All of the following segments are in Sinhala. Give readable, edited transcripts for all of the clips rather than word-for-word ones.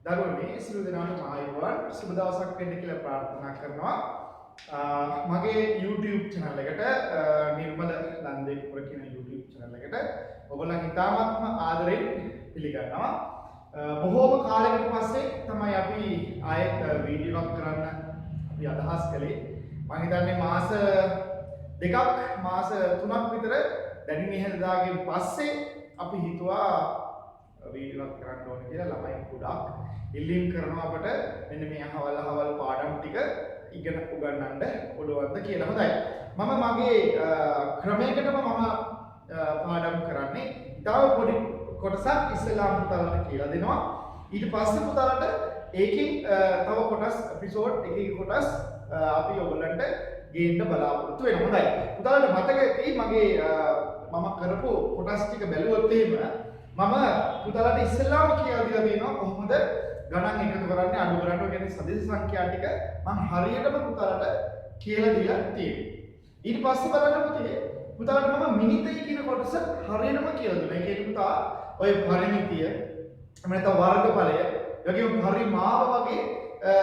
දරුවනේ සියලු දෙනාටම ආයුබෝවන් සුබ දවසක් වෙන්න කියලා ප්‍රාර්ථනා කරනවා. මගේ YouTube channel එකට නිර්මල ලන්දේපුර කියන YouTube channel එකට ඔයගොල්ලන් ඉතාමත්ම ආදරෙන් පිළිගන්නවා. බොහෝම කාලයකට පස්සේ තමයි අපි ආයෙත් වීඩියෝ එකක් කරන්න අපි අදහස් කළේ. මම හිතන්නේ මාස 2ක් මාස 3ක් විතර දැඩි නිහඬතාවයෙන් පස්සේ අපි හිතුවා වීඩියෝ එකක් කරන්න ඕනේ කියලා. ළමයි ගොඩක් ඉල්ලීම් කරනවා අපට මෙන්න මේ අහවල් පාඩම් ටික ඉගෙන උගන්වන්න පුළුවන්ද කියලා. හොඳයි. මම මගේ ක්‍රමයකටම පාඩම් කරන්නේ. ඊටව පොඩි කොටසක් ඉස්ලාම් පුතාලට කියලා දෙනවා. ඊට පස්සේ පුතාලට ඒකෙන් තව කොටස් එපිසෝඩ් එකක කොටස් අපි ඔයගොල්ලන්ට ගේන්න බලාපොරොත්තු වෙනවා. හොඳයි. පුතාලට මතක ඇති මගේ මම කරපු කොටස් ටික බැලුවොත් එහෙම මම පුතාලට ඉස්ලාම කියලා දීලා තියෙනවා කොහොමද ගණන් එකතු කරන්නේ අඩු කරන්නේ ඔය කියන්නේ සදිශ සංඛ්‍යා ටික මම හරියටම පුතාලට කියලා දීලා තියෙනවා. ඊට පස්සේ බලන්න පුතාලට මම මිනිතය කියන කොටස හරියටම කියලා දුන්නා. ඒ කියන්නේ පුතා ඔය පරිමිතිය එහෙම නැත්නම් වර්ගඵලය යෝගිම පරිමාව වගේ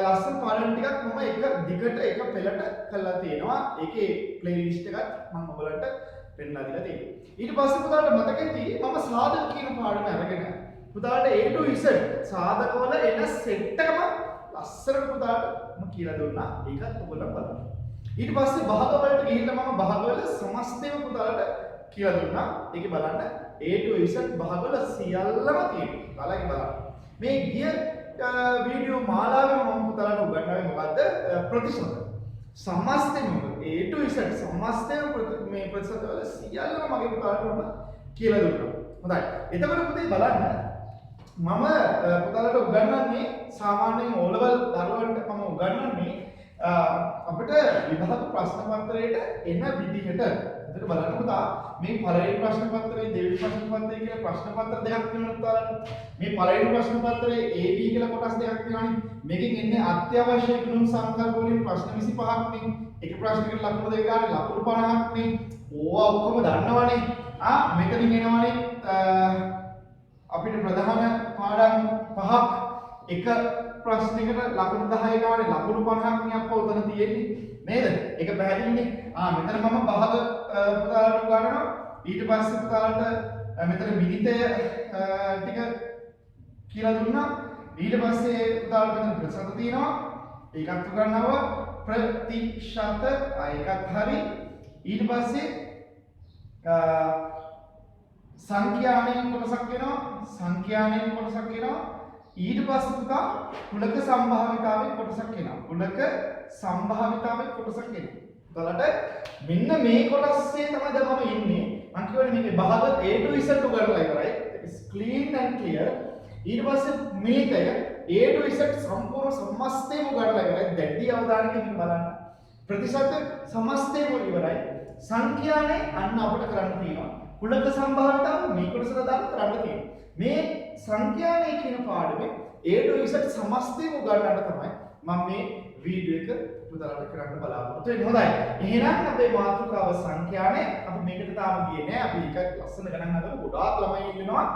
ලස්සන පාඩම් ටිකක් මම එක දිගට එක පෙළට කරලා තියෙනවා. ඒකේ ප්ලේලිස්ට් එකත් මම ඔයගලන්ට පෙන්නලා දීලා තියෙනවා. ඊට පස්සේ පුතාලට මතක ඇති මම සාධක කියන පාඩම අරගෙන පුතාලට A to Z සාධකවල එන සෙට් එකම ලස්සනට පුතාලට මම කියලා දුන්නා. ඒකත් ඔයගොල්ලෝ බලන්න. ඊට පස්සේ භාග වලට ගිහිල්ලා මම භාග වල සමස්තයම පුතාලට කියලා දුන්නා. ඒකේ බලන්න A to Z භාග වල සියල්ලම තියෙනවා. බලන්න බලන්න. මේ ගිය වීඩියෝ මාලාවේ මම පුතාලට උගන්වන්නේ මොකද්ද? ප්‍රතිශත. සමස්තය මොකද? A to Z සමස්තය මේ ප්‍රතිශත වල සියල්ලම මගේ පුතාලට මම කියලා දුන්නා. හොඳයි. එතකොට පුතේ බලන්න මම පුතාලට උගන්වන්නේ සාමාන්‍යයෙන් O level දරුවන්ට මම උගන්වන්නේ අපිට විභාග ප්‍රශ්න පත්‍රයට එන විදිහට. එතකොට බලන්න පුතා මේ පළවෙනි ප්‍රශ්න පත්‍රයේ දෙවෙනි ප්‍රශ්න පත්‍රයේ කියලා ප්‍රශ්න පත්‍ර දෙකක් තියෙනවා පුතාලට. මේ පළවෙනි ප්‍රශ්න පත්‍රයේ A B කියලා කොටස් දෙකක් තියෙනවානේ. මේකෙන් එන්නේ අත්‍යවශ්‍ය ගුණ සංකල්ප වලින් ප්‍රශ්න 25ක් නේ. එක ප්‍රශ්නයකට ලකුණු දෙක ගන්න ලකුණු 50ක් නේ. ඕවා ඔක්කොම දන්නවනේ. මෙතනින් එනවනේ අපිට ප්‍රධාන පාඩම් 5ක් එක ප්‍රශ්නයකට ලකුණු 10 ගානේ ලකුණු 50ක් නේ අප්පා උතන තියෙන්නේ නේද? ඒක පැහැදිලිනේ. මෙතන මම භාග පුතාලට ගන්නවා. ඊට පස්සේ පුතාලට මෙතන විනිතය ටික කියලා දුන්නා. ඊට පස්සේ පුතාලට මෙතන ප්‍රතිශත තියෙනවා. ඒකත් උගන්වනවා. ප්‍රතිශත ඒකත් හරි. ඊට පස්සේ සංඛ්‍යාණයෙන් කොටසක් වෙනවා. සංඛ්‍යාණයෙන් කොටසක් වෙනවා. ඊට පස්සේ පුතා කුලක සම්භාවිතාවෙන් කොටසක් එනවා. කුලක සම්භාවිතාවෙන් කොටසක් එනවා. උදාලට මෙන්න මේ කොටස්සේ තමයි දැන් මම ඉන්නේ. මම කියවනේ මේකේ භාග A to Z උගන්වලා ඉවරයි. it's clean and clear. ඊට පස්සේ මේකය A to Z සම්පූර්ණ සමස්තයම උගන්වලා ඉවරයි. දැඩි අවධානයකින් බලන්න. ප්‍රතිශත සමස්තයම ඉවරයි. සංඛ්‍යානේ අන්න අපිට කරන්න තියෙනවා. කුලක සම්භාවිතාව මේ කොටසට දාන්න කරන්න තියෙනවා. මේ සංඛ්‍යානේ කියන පාඩමේ A to Z සමස්තයම උගන්වන්න තමයි මම මේ වීඩියෝ එක පුතාලට කරන්න බලාපොරොත්තු වෙන්නේ. හොඳයි. එහෙනම් අපේ මාතෘකාව සංඛ්‍යානේ අපි මේකට තාම ගියේ නෑ. අපි එක ලස්සන ගණන් හදමු. ගොඩාක් ළමයි ඉන්නවා.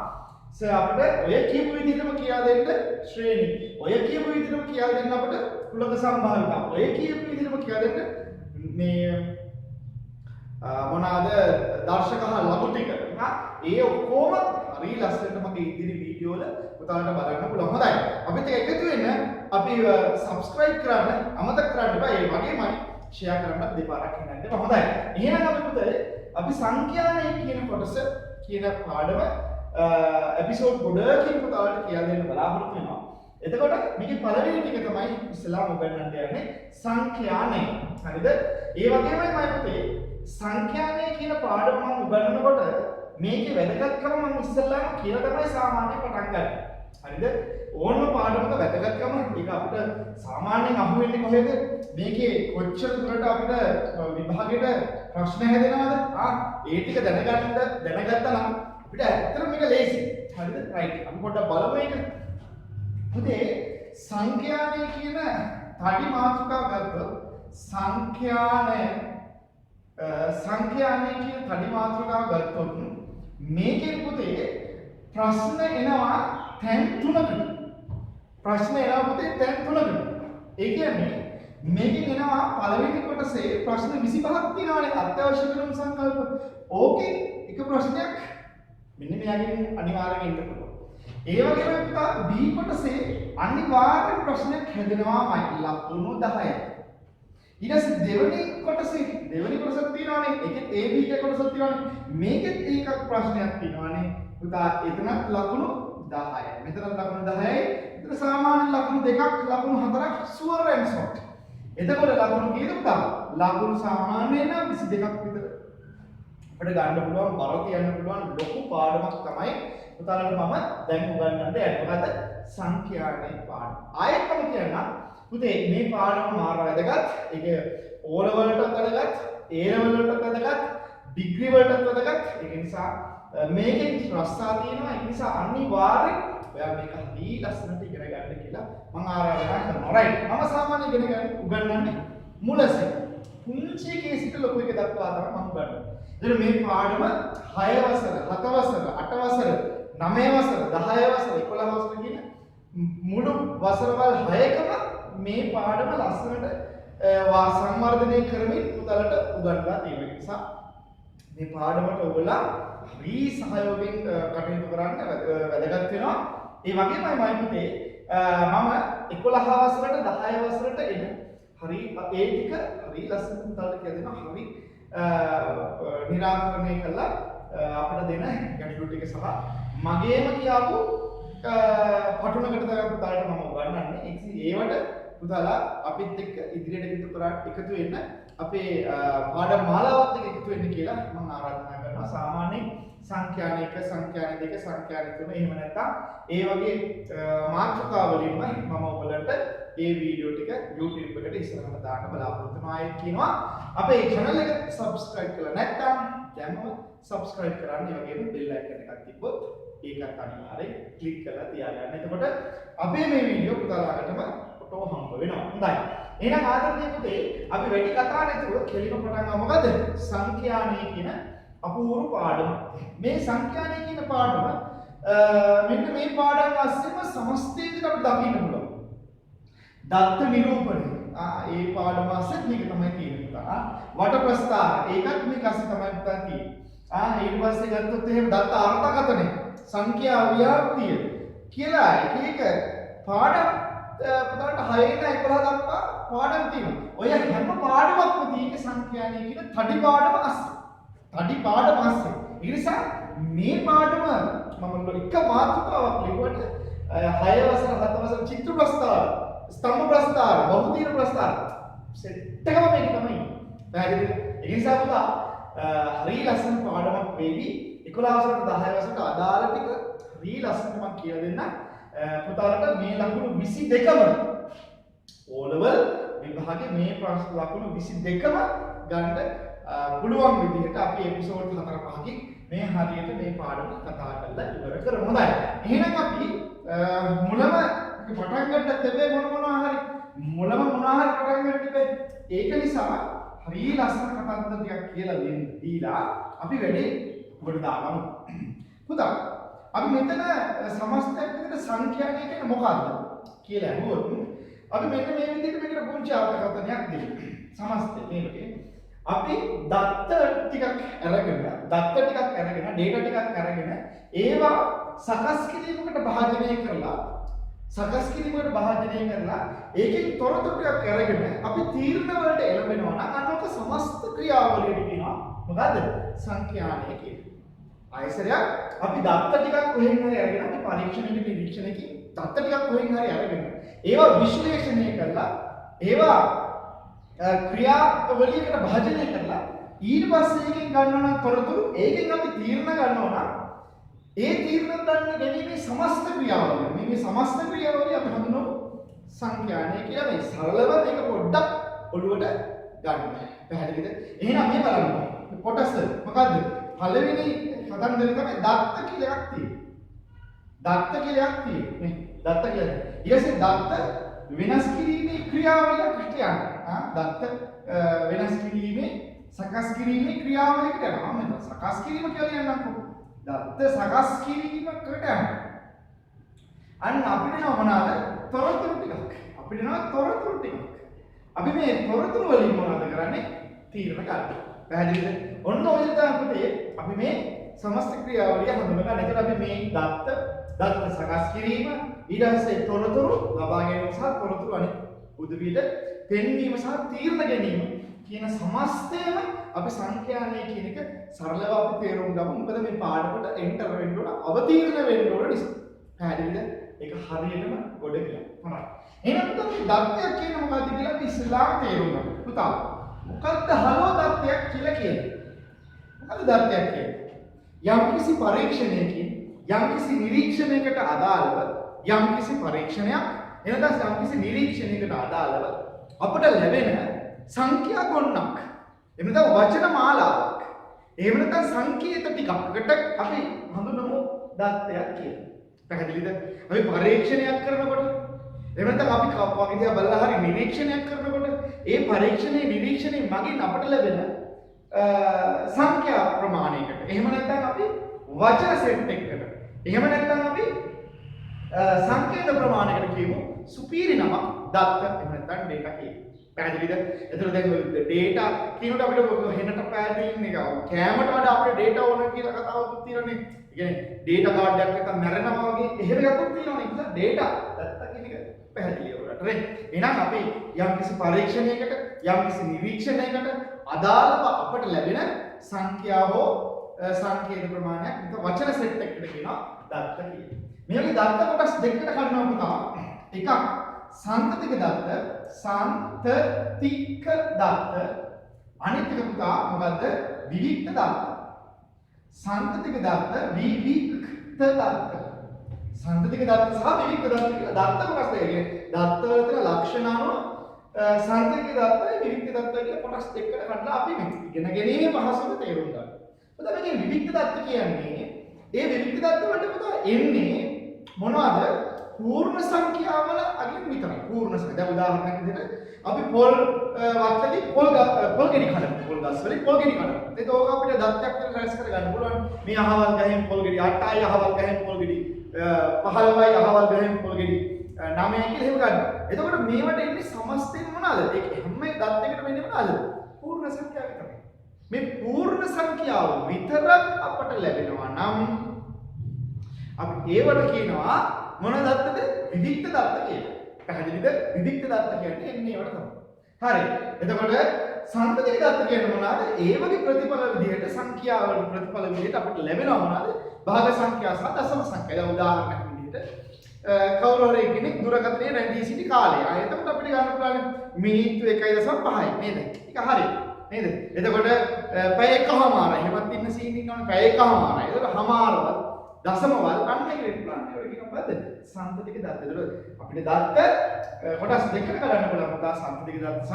සර් අපිට ඔය කියපු විදිහටම කියා දෙන්න ශ්‍රේණි. ඔය කියපු විදිහටම කියා දෙන්න අපිට කුලක සම්භාවිතාව. ඔය කියපු විදිහටම කියා දෙන්න මේ මොනවාද දර්ශක ලඝු ටික. ඒ ඔක්කොම හරි ලස්සනට මගේ ඉදිරි වීඩියෝ වල පුතාලට බලන්න පුළුවන්. හොඳයි. අපිත් එකතු වෙන්න අපි subscribe කරන්න අමතක කරන්න එපා. ඒ වගේමයි share කරන්න දෙපාරක් හිනන්න එපා. හොඳයි. එහෙනම් අපි පුතේ අපි සංඛ්‍යානය කියන කොටස කියන පාඩම එපිසෝඩ් ගොඩකින් පුතාලට කියලා දෙන්න බලාපොරොත්තු වෙනවා. එතකොට මේකේ පළවෙනි ටික තමයි ඉස්ලාම උගන්වන්න යන්නේ සංඛ්‍යානය. හරිද? ඒ වගේමයි මම පුතේ සංඛ්‍යානය කියන පාඩම මම උගන්වනකොට මේකේ වැදගත්කම මම ඉස්සෙල්ලාම කියලා තමයි සාමාන්‍ය පටන් ගන්න. හරිද? ඕනම පාඩමක වැදගත්කම ඒක අපිට සාමාන්‍යයෙන් අහු වෙන්නේ කොහෙද? මේකේ කොච්චර දුරට අපිට විභාගෙට ප්‍රශ්න හැදෙනවද? ඒ ටික දැනගත්තා නම් අපිට ඇත්තටම මේක ලේසි. හරිද? රයිට්. අපි පොඩ්ඩක් බලමු ඒක. පුතේ සංඛ්‍යානය කියන තඩි මාතෘකාව ගත්තොත් සංඛ්‍යානය කියන තඩි මාතෘකාව ගත්තොත් මේකෙන් පුතේ ප්‍රශ්න එනවා තැන් තුනකට. ප්‍රශ්න එනවා පුතේ තැන් තුනකට. ඒ කියන්නේ මේකෙන් එනවා පළවෙනි කොටසේ ප්‍රශ්න 25ක් තියෙනවානේ අත්‍යවශ්‍ය කරන සංකල්ප. ඕකේ එක ප්‍රශ්නයක් මෙන්න මෙයාගෙන් අනිවාර්යෙන් එන්න පුළුවන්. ඒ වගේම පුතා B කොටසේ අනිවාර්ය ප්‍රශ්නයක් හැදෙනවාමයි ලකුණු 10යි. ඊට පස්සේ දෙවෙනි කොටසක් තියෙනවානේ. ඒකෙත් A B ක කොටසක් තියෙනවානේ. මේකෙත් ඒකක් ප්‍රශ්නයක් තියෙනවානේ. පුතා එතනත් ලකුණු 10යි. මෙතනත් ලකුණු 10යි. එතන සාමාන්‍ය ලකුණු දෙකක් ලකුණු 4ක් sure and short. එතකොට ලකුණු කීයද පුතා? ලකුණු සාමාන්‍යයෙන් නම් 22ක් විතර. අපිට ගන්න පුළුවන් බර තියන්න පුළුවන් ලොකු පාඩමක් තමයි පුතාලට මම දැන් උගන්වන්න යන්නේ. මොකද සංඛ්‍යාවේ පාඩම. ආයෙත් මම කියන්නම් පුතේ මේ පාඩම මාර වැදගත්. ඒක O level වලටත් වැදගත්, A level වලටත් වැදගත්, ඩිග්‍රී වලටත් වැදගත්. ඒක නිසා මේකෙන් රස්සා තියෙනවා. ඒ නිසා අනිවාර්යෙන් ඔයා මේක හරි ලස්සනට ඉගෙන ගන්න කියලා මම ආරාධනා කරනවා. රයිට්. මම සාමාන්‍ය ඉගෙන උගන්වන්නේ මුලසේ. පුංචි එකේ සිට ලොකු එක දක්වා තමයි මම උගන්වන්නේ. එතන මේ පාඩම 6 වසර, 7 වසර, 8 වසර, 9 වසර, 10 වසර, 11 වසර කියන මුළු වසරවල් 6කම මේ පාඩම ලස්සනට සංවර්ධනය කරමින් පුතලට උගන්වලා තියෙන නිසා මේ පාඩමට ඔයගොල්ලෝ හරි සහයෝගයෙන් කටයුතු කරන්න වැදගත් වෙනවා. ඒ වගේමයි මම පුතේ මම 11 වසරට 10 වසරට එන හරි ඒ ටික හරි ලස්සනට පුතලට කියලා දෙනවා. හරි निराकरණය කළා අපිට දෙන ගැටලු ටික සහ මගේම කියාපු පටුනකට තමයි පුතාලට මම උගන්වන්නේ. ඒවට පුතාලා අපිත් එක්ක ඉදිරියට එකතු වෙන්න අපේ පාඩම් මාලාවත් එක්ක එකතු වෙන්න කියලා මම ආරාධනා කරනවා. සාමාන්‍යයෙන් සංඛ්‍යාන 1, සංඛ්‍යාන 2, සංඛ්‍යාන 3 එහෙම නැත්නම් ඒ වගේ මාතෘකාවලින්ම මම ඔයගලන්ට මේ වීඩියෝ ටික YouTube එකට ඉස්සරහට දාන්න බලාපොරොත්තු වෙනවා. ආයෙත් කියනවා අපේ channel එක subscribe කරලා නැත්නම් දැන්ම subscribe කරන්න. ඒ වගේම bell icon එකක් තිබ්බොත් ඒකත් අනිවාර්යෙන් click කරලා තියාගන්න. එතකොට අපේ මේ වීඩියෝ පුතාලාටම ෆොටෝ හම්බ වෙනවා. හොඳයි. එහෙනම් ආදරණීය පුතේ අපි වැඩි කතා නැතුව කෙලිම පටන් ගමු. මොකද සංඛ්‍යානේ කියන අපූර්ව පාඩම. මේ සංඛ්‍යානේ කියන පාඩම මෙන්න මේ පාඩම් අස්සෙම සමස්තයකට අපි දකින්න පුළුවන්. දත්ත නිරූපණය. ඒ පාඩම අස්සෙත් මේක තමයි තියෙන්නේ. වට ප්‍රස්ථාර ඒකත් මේක අස්සේ තමයි පුතා තියෙන්නේ. ඊට පස්සේ ගත්තොත් එහෙම දත්ත අර්ථකථනය, සංඛ්‍යා ව්‍යාප්තිය කියලා එක පාඩම් පුතාලට 6 ඉඳන් 11 දක්වා පාඩම් තියෙනවා. ඔය හැම පාඩමක්ම තියෙන්නේ සංඛ්‍යානේ කියන තඩි පාඩම අස්සේ. තඩි පාඩම අස්සේ. ඒ නිසා මේ පාඩම මම එක මාතෘකාවක් ලියුවට 6 වසර 7 වසර චිත්‍ර ප්‍රස්ථාර, ස්තම්භ ප්‍රස්ථාර, බහුතීර ප්‍රස්ථාර සෙට් එකම මේක තමයි. පැහැදිලිද? ඒ නිසා පුතා හරි ලස්සන පාඩමක් වේවි. 11 වසරට 10 වසරට අදාළ ටික හරි ලස්සනට මම කියලා දෙන්නම්. පුතාලට මේ ලකුණු 22ම O level විභාගේ මේ ප්‍රශ්න ලකුණු 22ම ගන්න පුළුවන් විදිහට අපි එපිසෝඩ් 4-5කින් මේ හරියට මේ පාඩම කතා කරලා ඉවර කරමු. හොඳයි. එහෙනම් අපි මුලම පටන් ගන්නත් තිබේ මොනවා හරි පටන් ගන්න තිබේ. ඒක නිසා හරි ලස්සන කතාන්තර ටිකක් කියලා දීලා අපි වැඩි උඩට දාගමු. පුතා අපි මෙතන සමස්තයක් විදිහට සංඛ්‍යානය කියන්නේ මොකක්ද කියලා අහුවොත් අපි මෙන්න මේ විදිහට මේකට පුංචි අර්ථකථනයක් දෙමු. සමස්තය මේකේ අපි දත්ත ටිකක් අරගෙන data ටිකක් අරගෙන ඒවා සකස් කිරීමකට භාජනය කරලා ඒකෙන් තොරතුරු ටිකක් අරගෙන අපි තීරණ වලට එළඹෙනවා නම් අන්නක සමස්ත ක්‍රියාවලියට කියනවා මොකද්ද සංඛ්‍යානය කියලා. ආයසරයක් අපි දත්ත ටිකක් කොහෙන් හරි අරගෙන අපි පරීක්ෂණයකින් නිරීක්ෂණයකින් දත්ත ටිකක් කොහෙන් හරි අරගෙන ඒවා විශ්ලේෂණය කරලා ඒවා ක්‍රියාවලියකට භාජනය කරලා ඊට පස්සේ එකෙන් ගන්නවා නම් තොරතුරු ඒකෙන් අපි තීරණ ගන්නවා නම් ඒ තීරණ ගන්න ගැනීමේ සමස්ත ක්‍රියාවලිය මේ සමස්ත ක්‍රියාවලිය අපි හඳුන්වමු සංඛ්‍යානය කියලා. මේ සරලව මේක පොඩ්ඩක් ඔළුවට ගන්න. පැහැදිලිද? එහෙනම් මේ බලන්න. කොටස මොකද්ද? පළවෙනි කතන්දරේ තමයි දත්ත කියලා එකක් තියෙන්නේ. මේ දත්ත කියන්නේ. ඊටසේ දත්ත වෙනස් කිරීමේ ක්‍රියාවලියක් කියන්නේ. දත්ත වෙනස් කිරීමේ සකස් කිරීමේ ක්‍රියාවලියකට යනවා. මම සකස් කිරීම කියලා කියන්නම්කෝ. දත්ත සකස් කිරීමකට යනවා. අන්න අපිට මොනවාද? තොරතුරු ටිකක්. අපිට නෝ තොරතුරු ටිකක්. අපි මේ තොරතුරු වලින් මොනවද කරන්නේ? තීරණ ගන්න. පැහැදිලිද? ඔන්න ඔය තමයි පුතේ අපි මේ සමස්ත ක්‍රියාවලිය හඳුනගන්න. එතකොට අපි මේ දත්ත සකස් කිරීම, ඊට පස්සේ තොරතුරු ලබා ගැනීම සහ තොරතුරු අනිත් උදවියට පෙන්වීම සහ තීරණ ගැනීම කියන සමස්තයම අපි සංඛ්‍යානය කියන එක සරලව අපි තේරුම් ගමු. මොකද මේ පාඩමට එන්ටර් වෙන්න ඕන, අවතීර්ණ වෙන්න ඕන නිසා. පැහැදිලිද? ඒක හරියටම ගොඩ කියලා. හරි. එහෙනම් පුතා මේ දත්තයක් කියන මොකක්ද කියලා අපි ඉස්සෙල්ලාම තේරුම් ගමු. පුතා මොකක්ද හලෝ දත්තයක් කියලා කියන්නේ? මොකක්ද දත්තයක් කියන්නේ? යම්කිසි පරීක්ෂණයකින් යම්කිසි නිරීක්ෂණයකට අදාළව යම්කිසි පරීක්ෂණයක් එනදා යම්කිසි නිරීක්ෂණයකට අදාළව අපට ලැබෙන සංඛ්‍යා ගොන්නක් එහෙම නැත්නම් වචන මාලාවක් එහෙම නැත්නම් සංකේත ටිකකට අපි හඳුනමු දත්තයක් කියලා. පැහැදිලිද? අපි පරීක්ෂණයක් කරනකොට එහෙම නැත්නම් අපි වගේ දිහා බලලා හරි නිරීක්ෂණයක් කරනකොට ඒ පරීක්ෂණයේ නිරීක්ෂණය මගින් අපට ලැබෙන සංඛ්‍යා ප්‍රමාණයකට එහෙම නැත්නම් අපි වචන සෙට් එකකට එහෙම නැත්නම් අපි සංකේත ප්‍රමාණයකට කියමු සුපීරි නම දත්ත එහෙම නැත්නම් ඩේටා කියමු. පැහැදිලිද? එතකොට දැන් ඩේටා කියනකොට අපිට හෙනට පැහැදිලින් එක කැමරට වඩා අපිට ඩේටා ඕන කියලා කතාවකුත් තියෙනනේ. ඒ කියන්නේ ඩේටා කාඩ් එකක් නැත්නම් මැරෙනවා වගේ එහෙම එකකුත් තියෙනවනේ. ඒ නිසා ඩේටා දත්ත කියන එක පැහැදිලි වුණාට නේ. එහෙනම් අපි යම්කිසි පරීක්ෂණයකට යම්කිසි නිරීක්ෂණයකට අදාළව අපට ලැබෙන සංඛ්‍යාව සංකේත ප්‍රමාණයක් නැත්නම් වචන සෙට් එකකට කියනවා දත්ත කියලා. මේ වගේ දත්ත කොටස් දෙකකට කඩනවා පුතා. එකක් සන්තතික දත්ත, සන්තතික දත්ත. අනිත් එක පුතා මොකද්ද? විවික්ත දත්ත. සන්තතික දත්ත, විවික්ත දත්ත. සන්තතික දත්ත සහ විවික්ත දත්ත කියලා දත්ත කොටස් දෙකේ. දත්ත වල තියෙන ලක්ෂණ අනුව සන්තතික දත්තයි විවික්ත දත්තයි කියලා කොටස් දෙකකට කඩලා අපි මේ ඉගෙන ගැනීම පහසුව තේරුම් ගන්නවා. පුතා මේ විවික්ත දත්ත කියන්නේ ඒ විවික්ත දත්ත වලට පුතා එන්නේ මොනවද? පූර්ණ සංඛ්‍යාවල අගින් විතරයි. පූර්ණ සංඛ්‍යා. දැන් උදාහරණයක් විදිහට අපි පොල් වත්තේ පොල් ගෙඩි කඩමු. පොල් ගස් වලින් පොල් ගෙඩි කඩමු. ඒක ඕක අපිට දත්තයක් විතර රැස් කරගන්න පුළුවන්. මේ අහවල් ගහෙන් පොල් ගෙඩි 8යි අහවල් ගහෙන් පොල් ගෙඩි 15යි අහවල් ගහෙන් පොල් ගෙඩි 9යි කියලා එහෙම ගන්න. එතකොට මේවට එන්නේ සමස්තයෙන් මොනවාද? ඒක හැම දත්තයකටම එන්නේ මොනවාද? පූර්ණ සංඛ්‍යාව විතරයි. මේ පූර්ණ සංඛ්‍යාව විතරක් අපට ලැබෙනවා නම් අපි ඒවට කියනවා මොන දත්තද? විවික්ත දත්ත කියලා. පැහැදිලිද? විවික්ත දත්ත කියන්නේ එන්නේ ඒවට තමයි. හරි. එතකොට සන්තතික දත්ත කියන්නේ මොනවාද? ඒ වගේ ප්‍රතිඵල විදිහට සංඛ්‍යාවල ප්‍රතිඵල විදිහට අපිට ලැබෙනවා මොනවාද? භාග සංඛ්‍යා සහ දශම සංඛ්‍යා. දැන් උදාහරණයක් විදිහට කවුරු හරි කෙනෙක් දුරකථනයේ රැඳී සිටි කාලය. එතකොට අපිට ගන්න පුළුවන් මිනිත්තු 1.5යි නේද? ඒක හරි. නේද? එතකොට පැය එකමාරයි. එහෙමත් ඉන්න සීන් ඉන්නවනේ පැය එකමාරයි. එතකොට හමාරවල් දශමවල් අන්න ඒක පුළුවන්. ඒක කියන මොකද්ද? සන්තතික දත්ත. එතකොට අපිට දත්ත කොටස් දෙකකට ගන්න පුළුවන්. උදා සන්තතික දත්ත සහ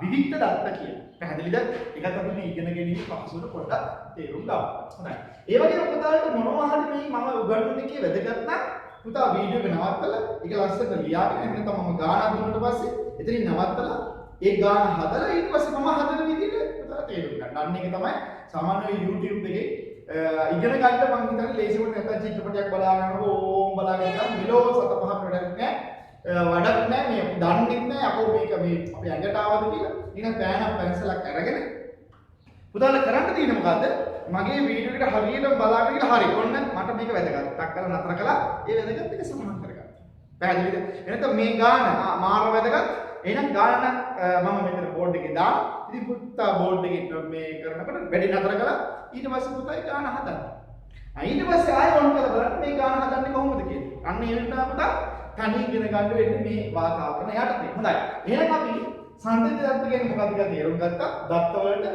විවික්ත දත්ත කියලා. පැහැදිලිද? ඒකත් අපි මේ ඉගෙන ගැනීම පහසුවට පොඩ්ඩක් තේරුම් ගමු. හොඳයි. ඒ වගේම පුතාලට මොනවා හරි මේ මම උගන්වන්නේ කිය වැදගත් නම් පුතා වීඩියෝ එක නවත්තලා ඒක ලස්සනට ලියාගෙන එහෙම නැත්නම් මම ගානක් දුන්නාට පස්සේ එතනින් නවත්තලා ඒ ගාන හදලා ඊට පස්සේ මම හදන විදිහට පුතා තේරුම් ගන්න. අන්න ඒක තමයි සාමාන්‍ය YouTube එකේ ඉගෙන ගන්න මම හිතන්නේ ලේසි වෙන්නේ නැත්නම් චිත්‍රපටයක් බලාගෙන ඕම් බලාගෙන ඉන්න මෙලෝ සත පහක් වැඩක් නැහැ. වඩක් නැහැ මේ දන්නේ නැහැ අපෝ මේක මේ අපේ ඇඟට ආවද කියලා. ඊනම් පෑනක් පැන්සලක් අරගෙන පුතාලා කරන්න තියෙන්නේ මොකද්ද? මගේ වීඩියෝ එකට හරියටම බලාගෙන ඉන්න හරි. ඔන්න මට මේක වැදගත්. ටක් කරලා නතර කළා. ඒ වැදගත් එක සමාන කරගන්න. පැහැදිලිද? එහෙනම් මේ ගාන මාර වැදගත්. එහෙනම් ගාන මම මෙතන බෝඩ් එකේ දාන. ඉතින් පුතා බෝඩ් එකේ මේ කරනකොට වැඩි නතර කළා. ඊට පස්සේ පුතායි ගාන හදන්න. ඊට පස්සේ ආයෙ ඔන් කරලා බලන්න මේ ගාන හදන්නේ කොහොමද කියලා. අන්න ඒ වෙලාවට පුතා තනි ඉගෙන ගන්න වෙන්නේ මේ වාතාවරණය යටතේ. හොඳයි. එහෙනම් අපි සන්තති දත්ත කියන්නේ මොකක්ද කියලා තේරුම් ගත්තා. දත්ත වලට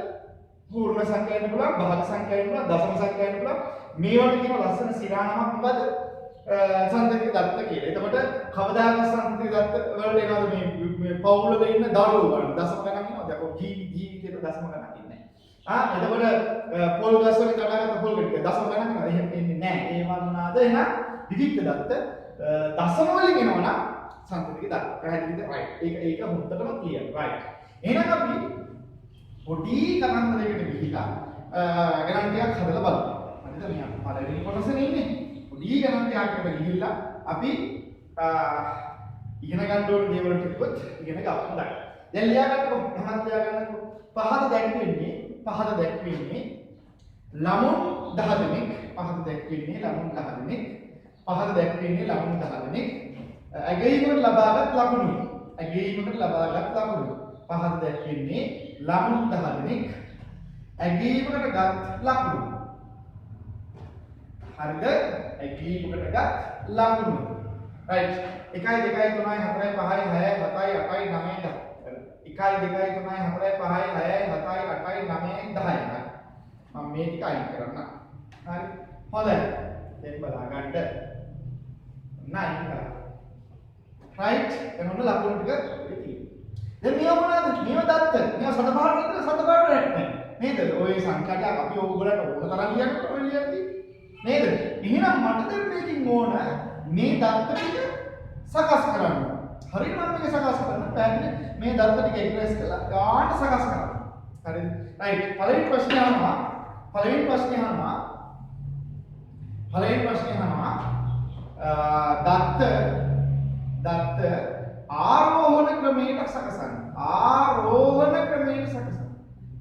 පූර්ණ සංඛ්‍යා වෙන්න පුළුවන්, භාග සංඛ්‍යා වෙන්න පුළුවන්, දශම සංඛ්‍යා වෙන්න පුළුවන්. මේවට කියන ලස්සන සිරා නමක් මොකද? සන්තති දත්ත කියලා. එතකොට කවදාකවත් සන්තති දත්ත වලට එනවාද මේ පවුලක ඉන්න දරුවෝ වල දශම ගණන් ඉන්නවද? අපෝ ජීවිතේට දශම ගණන් ඉන්නේ නැහැ. එතකොට පොල් ගස් වලින් කඩාගත්ත පොල් ගෙඩි දශම ගණන් ඉන්නවද? එහෙම එන්නේ නැහැ. ඒ වුණාද එහෙනම් විවික්ත දත්ත දශම වලින් එනවනම් සන්තති දත්ත. පැහැදිලිද? රයිට්. ඒක හොඳටම ක්ලියර්. රයිට්. එහෙනම් අපි පොඩි කතන්දරයකට ගිහිලා ගණන් ටිකක් හදලා බලමු. හරිද? මෙයා පළවෙනි කොටසේ ඉන්නේ. පොඩි ගණන් ටිකකට ගිහිල්ලා අපි ඉගෙන ගන්න ඕන දේවල් ටිකත් ඉගෙන ගන්න. හොඳයි. දැන් ලියා ගන්නකො. මමත් ලියා ගන්නකො. පහත දැක්වෙන්නේ ළමුන් 10 දෙනෙක්. පහත දැක්වෙන්නේ ළමුන් 10 දෙනෙක්. පහත දැක්වෙන්නේ ළමුන් 10 දෙනෙක්. ඇගීමකට ලබාගත් ලකුණු. ඇගීමකට ලබාගත් ලකුණු. පහත දැක්වෙන්නේ ළමුන් 10 දෙනෙක්. ඇගීමකට ගත් ලකුණු. හරිද? ඇගීමකට ගත් ලකුණු. right. 1 2 3 4 5 6 7 8 9 10. 1 2 3 4 5 6 7 8 9 10. මම මේ ටික අයින් කරන්න. හරි. හොඳයි. දැන් බලා ගන්න. නයින් කරා. right. දැන් ඔන්න ලකුණු ටික තියෙනවා. දැන් මේව මොනවද? මේව දත්ත. මේව සතපාඩු නේද? සතපාඩු නැහැ. නේද? ඔය සංඛ්‍යාට අපි ඕගොල්ලන්ට ඕන තරම් ලියන්න ඔය ලියන්නේ. නේද? එහෙනම් මට දැන් මේකින් ඕන මේ දත්ත ටික සකස් කරන්න. හරියට මම මේක සකස් කරන්න පැහැදිලි මේ දත්ත ටික එක්ස්ප්‍රෙස් කරලා ගාන්න සකස් කරන්න. හරිද? රයිට්. පළවෙනි ප්‍රශ්නේ අහනවා දත්ත ආරෝහණ ක්‍රමයට සකසන්න. ආරෝහණ ක්‍රමයට සකසන්න.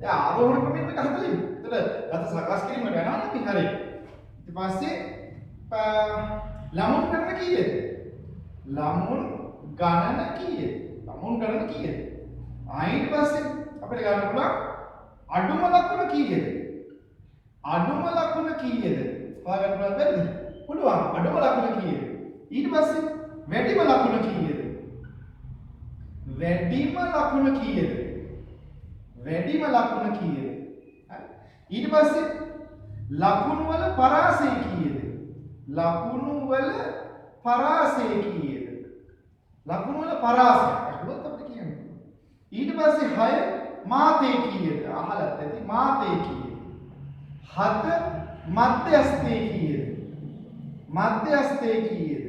දැන් ආරෝහණ ක්‍රමයට මේක හදලා ඉන්න. එතකොට දත්ත සකස් කිරීමට යනවා අපි හරි. ඊට පස්සේ ළමුන් ගණන කීයද? ළමුන් ගණන කීයද? ඊට පස්සේ අපිට ගන්න පුළුවන් අඩුම ලකුණ කීයද? හොයාගන්න පුළුවන් බැරිද? පුළුවන්. අඩුම ලකුණ කීයද? ඊට පස්සේ වැඩිම ලකුණ කීයද? හරි. ඊට පස්සේ ලකුණු වල පරාසය කීයද? අහුවත් අපිට කියන්නේ. ඊට පස්සේ 6 මාතේ කීයද? අහලත් ඇති මාතේ කීයද? 7 මධ්‍යස්ථේ කීයද?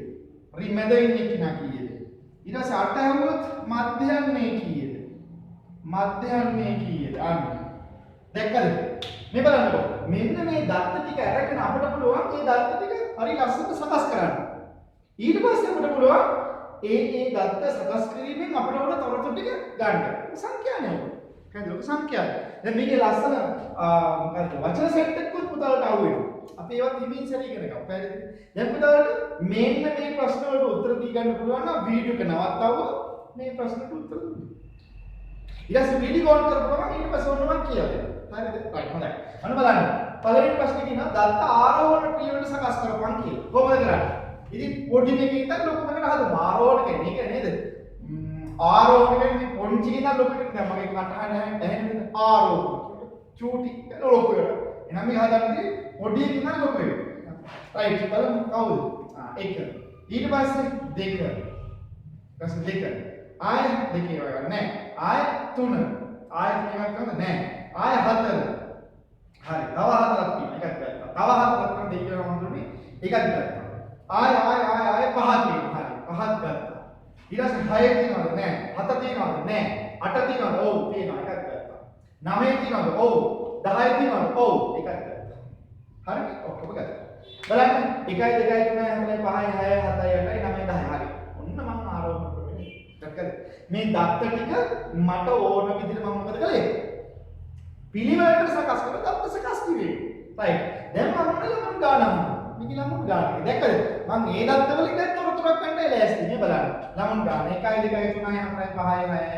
රිමෙද ඉන්නේ කිනා කීයද? ඊට පස්සේ 8 හැමුවොත් මධ්‍යන්නේ කීයද? අන්න. දැක්කද? මේ බලන්නකෝ. මෙන්න මේ දත්ත ටික අරගෙන අපිට පුළුවන් මේ දත්ත ටික හරි ලස්සනට සකස් කරන්න. ඊට පස්සේ අපිට පුළුවන් ඒ දත්ත සකස් කිරීමෙන් අපිට ඕන තොරතුරු ටික ගන්න. සංඛ්‍යානේ. කයිද සංඛ්‍යාව. දැන් මේකේ ලස්සන මොකද්ද වචන සෙට් එකකුත් පුතාලට අහු වෙනවා. අපි ඒවත් හිමින් සැරේ ඉගෙන ගමු. පැහැදිලිද? දැන් පුතාලට මෙන්න මේ ප්‍රශ්න වලට උත්තර දී ගන්න පුළුවන් නම් වීඩියෝ එක නවත්තවුවා මේ ප්‍රශ්නට උත්තර දුන්න. ඊට පස්සේ වීඩියෝ ඔන් කරපුවම ඊට පස්සේ ඔන්න මම කියලා දෙනවා. හරිද? right හොඳයි. අන්න බලන්න. පළවෙනි ප්‍රශ්නේ කියනවා දත්ත ආරෝහණ ක්‍රියාවට සකස් කරපන් කියලා. කොහොමද කරන්නේ? ඉතින් පොඩි දෙකකින් ඉතින් ලොකු දෙකට හදමු. ආරෝහණ කියන්නේ ඒක නේද? ආරෝහණ කියන්නේ පොන්චි ඉඳන් ලොකුට දැන් මගේ කටහඬ ඇහෙන්නේ ආරෝහණ. චූටි ලොකු වෙනවා. එහෙනම් මේ හදන්නේ පොඩි එකකින් ඉඳන් ලොකු වෙනවා. right බලමු කවුද? 1. ඊට පස්සේ 2. ඊපස්සේ 2. ආය 2 වගේ නැහැ. ආය 3. ආය 3 එකක් කරන්න නැහැ. ආය 4. හරි. තව 4ක් තියෙනවා. එකක් ගත්තා. තව 4ක් කරන් දෙක කියලා මම දුන්නේ. එකක් ගත්තා. ආය 5ක් තියෙනවා. හරි. 5ක් ගත්තා. ඊට පස්සේ 6 තියෙනවද? නැහැ. 7 තියෙනවද? නැහැ. 8 තියෙනවද? ඔව් තියෙනවා. එකක් ගත්තා. 9 තියෙනවද? ඔව්. 10 තියෙනවද? ඔව්. එකක් ගත්තා. හරි? ඔක්කොම ගත්තා. බලන්න 1 2 3 4 5 6 7 8 9 10 හරි. ඔන්න මම ආරෝහණ කරන්නේ. දැක්කද? මේ දත්ත ටික මට ඕන විදිහට මම මොකද කළේ? පිළිවෙලට සකස් කරලා දත්ත සකස් කිව්වේ. right. දැන් මම ළමුන් ගානම. මේක ළමුන් ගාන. දැක්කද? මම මේ දත්ත වලින් දැන් තොරතුරක් ගන්නයි ලෑස්ති. මේ බලන්න. ළමුන් ගාන 1 2 3 4 5 6 7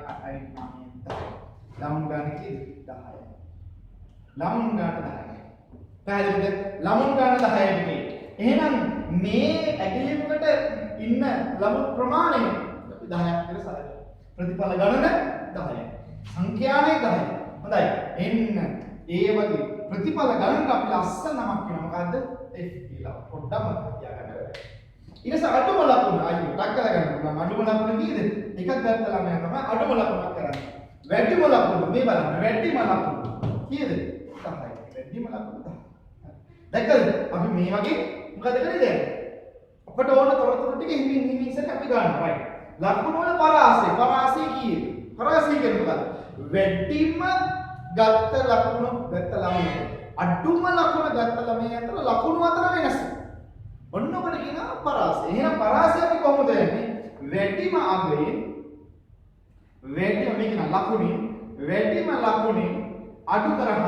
8 9 10. ළමුන් ගාන කීයද? 10. ළමුන් ගාන 10. පැහැදිලිද? ළමුන් ගාන 10 ටිකේ. එහෙනම් මේ ඇගිලිමකට ඉන්න ළමුන් ප්‍රමාණය අපි 10ක් කියලා සලකනවා. ප්‍රතිඵල ගණන 10යි. සංඛ්‍යානේ 10යි. හොඳයි. එන්න ඒ වගේ ප්‍රතිඵල ගණනට අපි ලස්සන නමක් කියනවා. මොකද්ද? F කියලා. පොඩ්ඩක් මතක තියාගන්න. ඊට පස්සේ අඩුම ලකුණ අයියෝ ටක් කරලා ගන්න පුළුවන්. අඩුම ලකුණ කීයද? එකක් ගත්ත ළමයා තමයි අඩුම ලකුණක් කරන්නේ. වැඩිම ලකුණ මේ බලන්න. වැඩිම ලකුණ කීයද? 10යි. වැඩිම ලකුණ 10. දැක්කද? අපි මේ වගේ මොකද කරන්නේ දැන්? අපට ඕන තොරතුරු ටික හිමින් ඉස්සෙල්ල අපි ගන්නවා. right. ලකුණු වල පරාසය කීයද? පරාසය කියන්නේ මොකද්ද? වැඩිම ගත්ත ලකුණු ගත්ත ළමයා අඩුම ලකුණ ගත්ත ළමයා අතර ලකුණු අතර වෙනස. ඔන්න ඔබට කියනවා පරාසය. එහෙනම් පරාසය අපි කොහොමද යන්නේ? වැඩිම අගයෙන් වැඩිම මේක නම් ලකුණින් වැඩිම ලකුණින් අඩු කරහම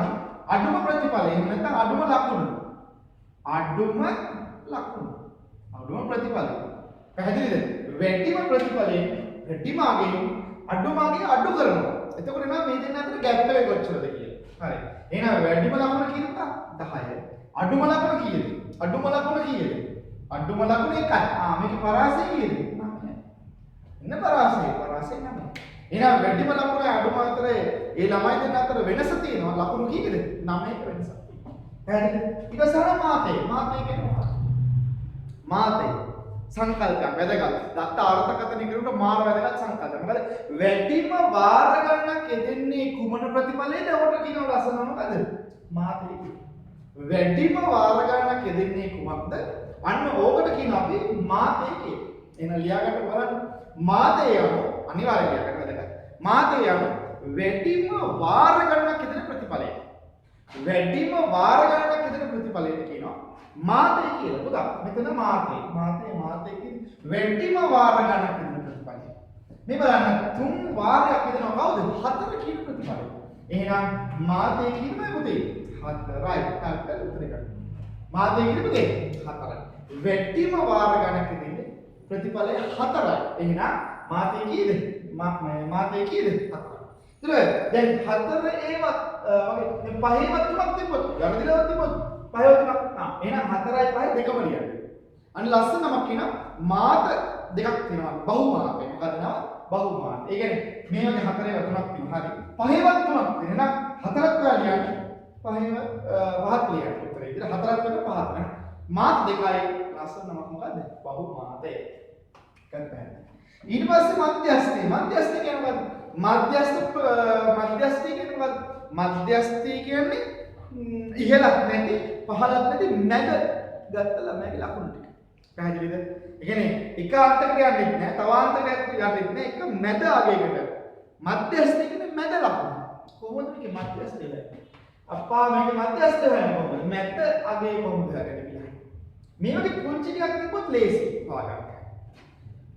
අඩුම ප්‍රතිඵලය එහෙම නැත්නම් අඩුම ලකුණ අඩුම ප්‍රතිඵලය පැහැදිලිද වැඩිම ප්‍රතිඵලයෙන් වැඩිම අගයෙන් අඩුම අගය අඩු කරනවා එතකොට එනවා මේ දෙන්න අතර ગેප් එක කොච්චරද කියලා හරි එහෙනම් වැඩිම ලකුණ කියනවා 10 අඩුම ලකුණ කීයද අඩුම ලකුණ 1යි මේක පරාසය කීයද 9යි එන්න පරාසය 9යි එහෙනම් වැඩිම ලකුණ අඩුම අතර ඒ ළමයි දෙන්න අතර වෙනස තියෙනවා ලකුණු කීයද 9ක වෙනසක් තියෙනවා ඊට මාතේ කියනවා මාතේ සංකල්පයක් වැදගත් දත්ත අර්ථකථනය කරුණට මාර වැදගත් සංකල්පයක් මොකද වැඩිම වාර ගණනක් යෙදෙන්නේ කුමන ප්‍රතිඵලයේද ඔකට කියනවා ලස්සන මොකද මාතේ වැඩිම වාර ගණනක් යෙදෙන්නේ කුමක්ද අන්න ඕකට කියනවා අපි මාතේ කියලා එහෙනම් ලියාගන්න බලන්න මාතේ යන අනිවාර්යයෙන් ලියාගන්න වැදගත් මාතේ යන වැඩිම වාර ගණනක් යෙදෙන ප්‍රතිඵලය වැඩිම වාර ගණනක් යෙදෙන ප්‍රතිඵලයට කියනවා මාතේ කියලා. පුතා මෙතන මාතේ කියන්නේ වැඩිම වාර ගණනක් යෙදෙන ප්‍රතිඵලය. මේ බලන්න 3 වාරයක් යෙදෙනවා කවුද? 4 කියන ප්‍රතිඵලය. එහෙනම් මාතේ කියන්නේ පුතේ 4යි. තාත්තට උත්තර ගන්න. මාතේ කියන්නේ පුතේ 4යි. වැඩිම වාර ගණනක් යෙදෙන ප්‍රතිඵලය 4යි. එහෙනම් මාතේ කීයද? මාතේ කීයද? 4යි. දැන් 4 ඒවත් වගේ පහේවත් තුනක් තිබ්බොත් යමදිලවත් තිබ්බොත් පහේවත් තුනක් එහෙනම් 4යි 5යි දෙකම ලියන්න. අන්න ලස්සන නමක් කියනවා මාත දෙකක් තියෙනවා බහුමාතේ. මොකද නම බහුමාත. ඒ කියන්නේ මේ වගේ 4ේවත් තුනක් තියෙනවා. හරි. පහේවත් තුනක් තියෙනවා. එහෙනම් 4ක් ඔයා ලියන්න. පහේව 5ක් ලියන්න. උත්තරේ විතර 4ක් වෙන 5ක් නේ. මාත දෙකයි ලස්සන නමක් මොකද්ද? බහුමාතේ. ගන්න. ඊට පස්සේ මධ්‍යස්ථි කියන්නේ මධ්‍යස්ථි කියන්නේ ඉහළක් නැති පහළක් නැති මැද ගත්ත ළමයාගේ ලකුණු ටික. පැහැදිලිද? ඒ කියන්නේ එක අන්තයකට යන්නෙත් නැහැ, තව අන්තයකට යන්නෙත් නැහැ, එක මැද අගයකට. මධ්‍යස්ථි කියන්නේ මැද ලකුණ. කොහොමද මේක මධ්‍යස්ථි වෙන්නේ? අප්පා මේක මධ්‍යස්ථි වෙන්නේ කොහොමද? මැද අගය කොහොමද හරියට කියලා. මේ වගේ පුංචි ටිකක් තිබ්බොත් ලේසි හොයාගන්න.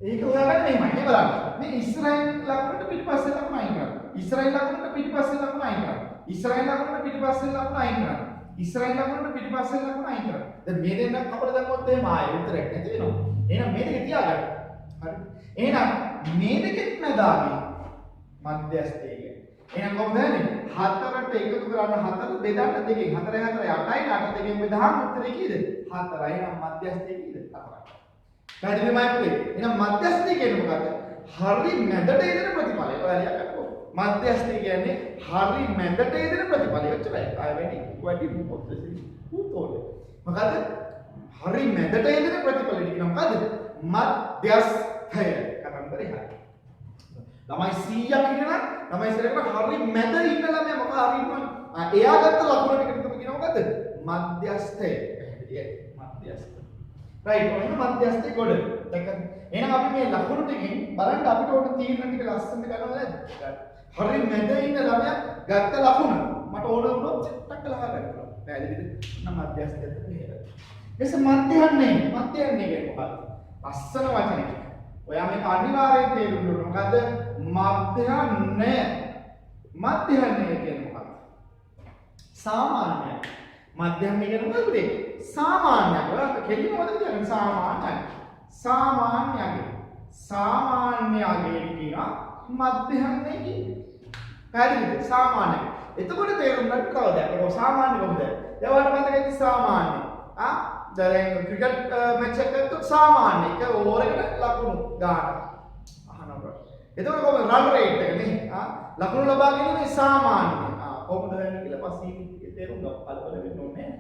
ඒක හොයාගන්න මෙහෙමයි. මේ බලන්න. මේ ඉස්රායෙල් ලකුණට පිටිපස්සේ ලකුණ අයින් කරන්න. ඉස්රායෙල් ලකුණට පිටිපස්සේ ලකුණ අයින් කරන්න. ඉස්රායෙල් ලකුණට පිටිපස්සේ ලකුණ අයින් කරන්න. ඉස්රායෙල් ලකුණට පිටිපස්සේ ලකුණ අයින් කරන්න. දැන් මේ දෙන්නක් අපිට දැම්මොත් එහෙම ආයෙ උත්තරයක් නැති වෙනවා. එහෙනම් මේ දෙක තියාගන්න. හරි. එහෙනම් මේ දෙකෙත් මැදාගේ මධ්‍යස්ථය කියන්නේ. එහෙනම් කොහොමද යන්නේ? 4ට එකතු කරන්න 4 බෙදන්න 2කින් 4 4 8යි 8 2කින් බෙදහම උත්තරේ කීයද? 4යි. එහෙනම් මධ්‍යස්ථය කීයද? 4යි. පැහැදිලිමයි පුතේ. එහෙනම් මධ්‍යස්ථය කියන්නේ මොකක්ද? හරි මැදට යෙදෙන ප්‍රතිඵලය. ඔයාලා ලියගන්නකෝ. මධ්‍යස්ථය කියන්නේ හරි මැදට යෙදෙන ප්‍රතිඵලය. ඔච්චරයි. ආය වැඩි මොකද? උතෝලේ. මොකද? හරි මැදට යෙදෙන ප්‍රතිඵලය කියනවා මොකද? මධ්‍යස්ථය. කතන්දරේ හරි. ළමයි 100ක් ඉන්නවා. ළමයි ඉස්සරහට හරි මැද ඉන්න ළමයා මොකක් හරි ඉන්නවනේ. එයා ගත්ත ලකුණ ටිකට තමයි කියනවා මොකද? මධ්‍යස්ථය. පැහැදිලියි. මධ්‍යස්ථය. රයිට් ඔන්න මධ්‍යස්ථයේ ගොඩ. දැන් එහෙනම් අපි මේ ලකුණු ටිකෙන් බලන්න අපිට ඕන තීරණ ටික ලස්සනට ගන්නවද නැද්ද? හරි මැද ඉන්න ළමයා ගත්ත ලකුණ මට ඕන වුණොත් චට්ටක් කළා ගන්න පුළුවන්. පැහැදිලිද? නම් මධ්‍යස්ථයත් මෙහෙම. එස මධ්‍යන්නේ කියන්නේ මොකක්ද? ලස්සන වචනයක්. ඔයා මේක අනිවාර්යෙන් තේරුම් ගන්න ඕන. මොකද්ද? මධ්‍යන්නේ කියන්නේ මොකක්ද? සාමාන්‍යයි. මධ්‍යන්නේ කියන්නේ මොකද? සාමාන්‍යයි. ඔයාලා කෙලින්ම මොකද කියන්නේ? සාමාන්‍යයි. සාමාන්‍යයි කියනවා මධ්‍යන්නේ කියන්නේ. පැහැදිලිද? සාමාන්‍යයි. එතකොට තේරුම් ගන්න තව දැන් ඔය සාමාන්‍ය කොහොමද? දැන් ඔයාලට මතකයි සාමාන්‍ය. දැන් ක්‍රිකට් මැච් එකක් ගත්තොත් සාමාන්‍ය එක ඕවරයකට ලකුණු ගන්න. අහනවා. එතකොට කොහොමද රන් රේට් එක නේ? ලකුණු ලබා ගැනීම සාමාන්‍ය. කොහොමද වෙන්නේ කියලා පස්සේ තේරුම් ගන්න කලබල වෙන්න ඕනේ.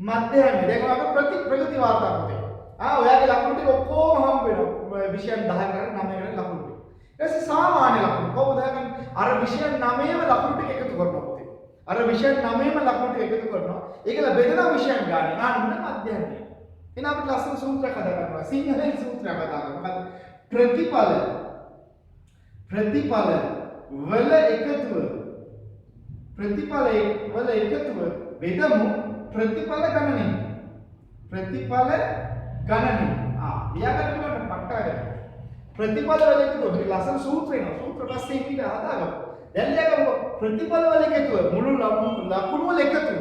මධ්‍යන්නේ දැන් ඔයාලට ප්‍රගති වාර්තා පොතේ. ඔයාගේ ලකුණු ටික ඔක්කොම හම්බ වෙනවා. විෂයන් 10කට 9කට ලකුණු ටික. ඊට පස්සේ සාමාන්‍ය ලකුණු කොහොමද හදන්නේ? අර විෂයන් 9ම ලකුණු ටික එකතු කරනවා පොතේ. අර විෂයන් 9ම ලකුණු ටික එකතු කරනවා. ඒකල බෙදලා විෂයන් ගන්න. අන්න මධ්‍යන්නේ. එහෙනම් අපිට ලස්සන සූත්‍රයක් හදා ගන්නවා. සිංහලෙන් සූත්‍රයක් හදා ගන්නවා. මොකද? ප්‍රතිඵල වල එකතුව බෙදමු ප්‍රතිඵල ගණනය. ලියාගන්න ඕන පට්ටාගන්න. ප්‍රතිපල වල එකතුව මේ ලස්සන සූත්‍රය නේ සූත්‍ර පස්සේ පිට හදාගමු. දැන් ලියගමු ප්‍රතිපල වල එකතුව මුළු ලකුණු වල එකතුව.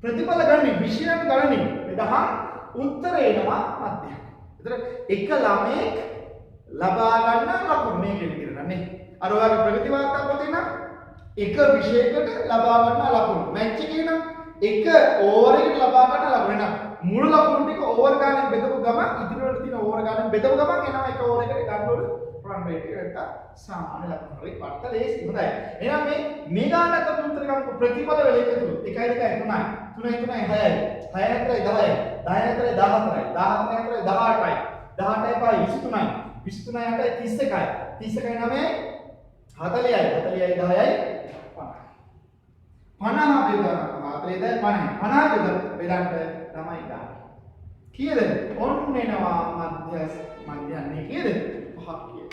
ප්‍රතිපල ගණනි විෂයන් ගණනි එදහම් උත්තර එනවා මධ්‍යය. ඒතර එක ළමෙක් ලබා ගන්න ලකුණු මේක විදිහට නේ. අර ඔයාගේ ප්‍රගති වාර්තා පොතේ නම් එක විෂයකට ලබා ගන්න ලකුණු. මැච් එකේ නම් එක ඕවර් එකකට ලබා ගන්න ලකුණු නේ. මුළු ලකුණු ටික ඕවර් ගානෙන් බෙදපු ගමන් ඉදිරියට තියෙන ඕවර් ගානෙන් බෙදපු ගමන් එනවා එක ඕවර් එකකට ගන්න ඕන රන් රේට් එක නැත්නම් සාමාන්‍ය ලකුණු වලින් වට ලේසි හොඳයි. එහෙනම් මේ ගානක් අපි උත්තර ගන්න ප්‍රතිපල වල එකතු 1 2 3 3 3 6යි 6 4යි 10යි 10 4යි 14යි 14 4යි 18යි 18යි 5යි 23යි 23යි 8යි 31යි 31යි 9යි 40යි 40යි 10යි 50 50 බෙදන්න තමයි ගන්න. කීයද? ඔන්න එනවා මධ්‍යන්නේ කීයද? 5ක් කීයද?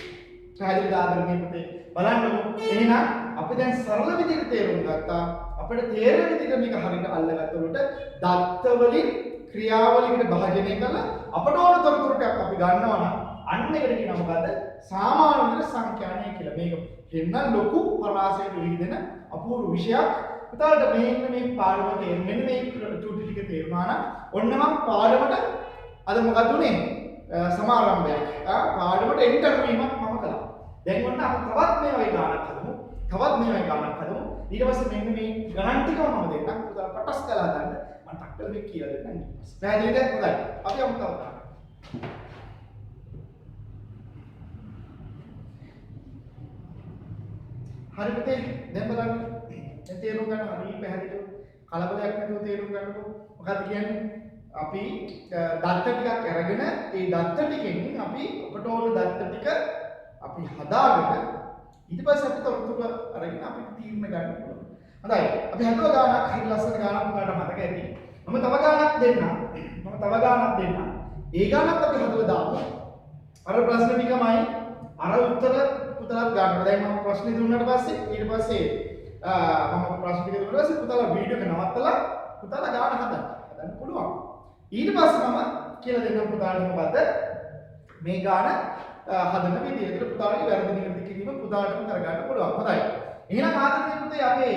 පැහැදිලිද ආදරණීය පුතේ? බලන්නකො. එහෙනම් අපි දැන් සරල විදිහට තේරුම් ගත්තා. අපිට තේරෙන විදිහට මේක හරියට අල්ලගත්තොත් දත්ත වලින් ක්‍රියාවලියකට භාජනය කරලා අපට ඕන තොරතුරු ටිකක් අපි ගන්නවා නම් අන්න එකට කියනවා මොකද්ද? සාමාන්‍ය විදිහට සංඛ්‍යානය කියලා. මේක දෙන්න ලොකු පරාසයට විහිදෙන අපූර්ව විෂයක්. පුතාලට මේ පාඩම තේරෙන්නේ මේ චුටි ටික තේරුණා නම් ඔන්න මම පාඩමට අද මොකද උනේ සමාරම්භයක් පාඩමට එන්ටර් වීමක් මම කළා. දැන් ඔන්න අපි තවත් මේ වගේ ගානක් හදමු. ඊට පස්සේ මෙන්න මේ ගණන් ටිකම මම දෙන්නම්. පුතාලා පටස් කළා ගන්න. මම ටක්කල් මේ කියලා දෙන්නම්. පැහැදිලිද? හොඳයි. අපි යමු තව. හරි පුතේ දැන් බලන්න. දැන් තේරුම් ගන්න හරි පැහැදිලිව කලබලයක් නැතුව තේරුම් ගන්නකො. මොකක්ද කියන්නේ? අපි දත්ත ටිකක් අරගෙන ඒ දත්ත ටිකෙන් අපි ඔබට ඕන දත්ත ටික අපි හදාගෙන ඊට පස්සේ අපි තොරතුරු අරගෙන අපි තීරණ ගන්න පුළුවන්. හොඳයි. අපි හදුවා ගානක් හරි ලස්සන ගානක් ඔයාලට මතක ඇති. මම තව ගානක් දෙන්නම්. ඒ ගානත් අපි හදුවා දාමු. අර ප්‍රශ්න ටිකමයි අර උත්තර පුතාලා ගන්න. දැන් මම ප්‍රශ්න දුන්නාට පස්සේ ඊට පස්සේ මම ප්‍රශ්න ටික දුන්නා ඊපස්සේ පුතාලා වීඩියෝ එක නවත්තලා පුතාලා ගාන හදන්න පුළුවන්. ඊට පස්සේ මම කියලා දෙන්නම් පුතාලට මොකද්ද මේ ගාන හදන විදිය. ඒකට පුතාලගේ වැරදි නිවැරදි කිරීම පුතාලටම කරගන්න පුළුවන්. හොඳයි. එහෙනම් ආදරණීය පුතේ අපේ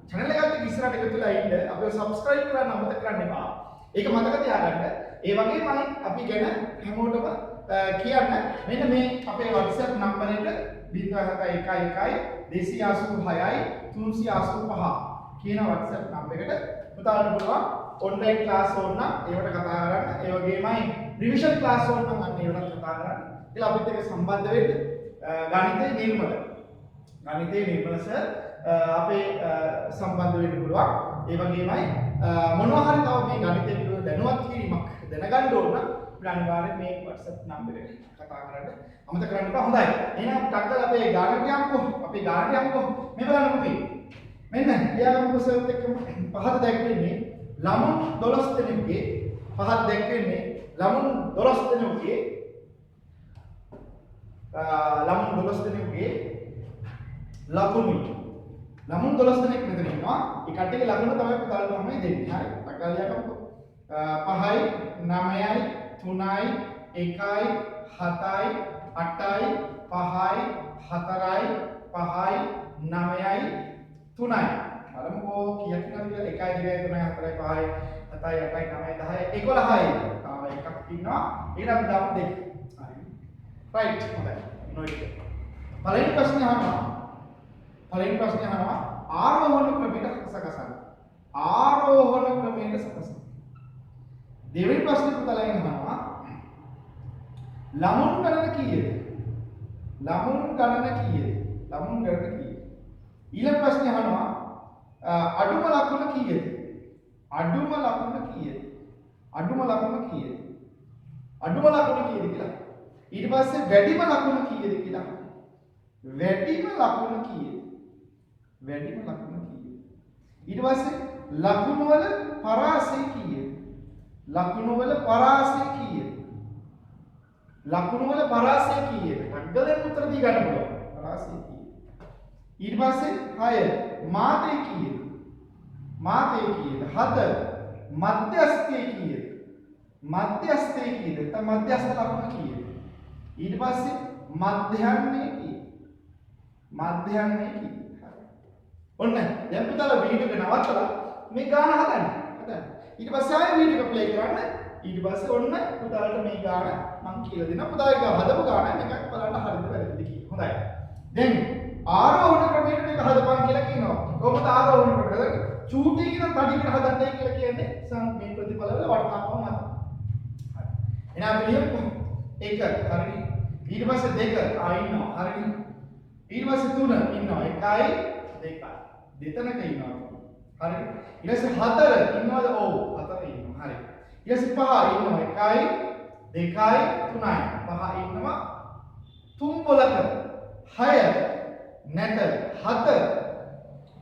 channel එකට ඉස්සරහට එකතු වෙලා ඉන්න. අපිව subscribe කරන්න අමතක කරන්න එපා. ඒක මතක තියාගන්න. ඒ වගේමයි අපි ගැන හැමෝටම කියන්න මෙන්න මේ අපේ WhatsApp නම්බර් එක 071 286යි 385 කියන WhatsApp නම්බර් එකට පුතාලට පුළුවන් ඔන්ලයින් ක්ලාස් ඕන නම් ඒවට කතා කරන්න. ඒ වගේමයි රිවිෂන් ක්ලාස් ඕන නම් අන්න ඒවට කතා කරන්න. ඒලා අපිත් එක්ක සම්බන්ධ වෙන්න ගණිතේ නිර්මල සර් අපේ සම්බන්ධ වෙන්න පුළුවන්. ඒ වගේමයි මොනවා හරි තව මේ ගණිතය පිළිබඳව දැනුවත් කිරීමක් දැනගන්න ඕන නම් අනිවාර්යෙන් මේ WhatsApp නම්බර් එකට කතා කරන්න අමතක කරන්න එපා. හොඳයි. එහෙනම් ටක්කල් අපේ ගානට යමුකෝ. මේ බලන්න පුතේ. මෙන්න ලියාගමු සර්ත් එක්කම පහත දැක්වෙන්නේ ළමුන් 12 දෙනෙකුගේ පහත දැක්වෙන්නේ ළමුන් 12 දෙනෙකුගේ ලකුණු. ළමුන් 12 දෙනෙක් මෙතන ඉන්නවා. ඒ කට්ටියගේ ලකුණු තමයි පුතාලට මම දෙන්නේ. හරි. ටක්කල් ලියාගමුකෝ. 5යි 9යි 3යි 1යි 7යි 8යි 5යි 4යි 5යි 9යි 3යි. බලමුකෝ කීයක් ඉන්නවද කියලා 1යි 2යි 3යි 4යි 5යි 7යි 8යි 9යි 10යි 11යි. එකක් ඉන්නවා. ඊට අපි දාමු 2. හරි. රයිට්. හොඳයි. නොයිට්. පළවෙනි ප්‍රශ්නේ අහනවා ආරෝහණ ක්‍රමයට සකසන්න. දෙවෙනි ප්‍රශ්නේ පුතාලා අහනවා ළමුන් ගණන කීයද? ඊළඟ ප්‍රශ්නේ අහනවා අඩුම ලකුණ කීයද? කියලා. ඊට පස්සේ වැඩිම ලකුණ කීයද කියලා. වැඩිම ලකුණ කීයද? ඊට පස්සේ ලකුණු වල පරාසය කීයද? අග්ගලෙන් උත්තර දී ගන්න පුළුවන්. පරාසය කීයද? ඊට පස්සේ 6 මාතේ කීයද? 7 මධ්‍යස්ථයේ කීයද? නැත්නම් මධ්‍යස්ථ ලකුණ කීයද? ඊට පස්සේ මධ්‍යන්නේ කී. මධ්‍යන්නේ කී. ඔන්න දැන් පුතාලා වීඩියෝ එක නවත්තලා මේ ගාන හදන්න. ඊට පස්සේ ආයෙ වීඩියෝ එක ප්ලේ කරන්න. ඊට පස්සේ ඔන්න පුතාලට මේ ගාන මම කියලා දෙනවා. පුතාලා හදපු ගාන එකක් බලන්න හරියද වැරදිද කියලා. හොඳයි. දැන් ආරෝහණ ක්‍රමයට මේක හදපන් කියලා කියනවා. කොහොමද ආරෝහණ ක්‍රමය? චූටි කියන තඩියකට හදන්නයි කියලා කියන්නේ මේ ප්‍රතිඵල වල වටිනාකම මත. හරි. එහෙනම් අපි ලියමු. 1 හරි. ඊට පස්සේ 2 ඉන්නවා. හරි. ඊට පස්සේ 3 ඉන්නවා. 1යි 2යි. දෙතනක ඉන්නවා. හරි. ඊට පස්සේ 4 ඉන්නවද? ඔව් 4 ඉන්නවා. හරි. ඊට පස්සේ 5 ඉන්නවා. 1යි 2යි 3යි. 5 ඉන්නවා. 3 පොලක 6 නැට 7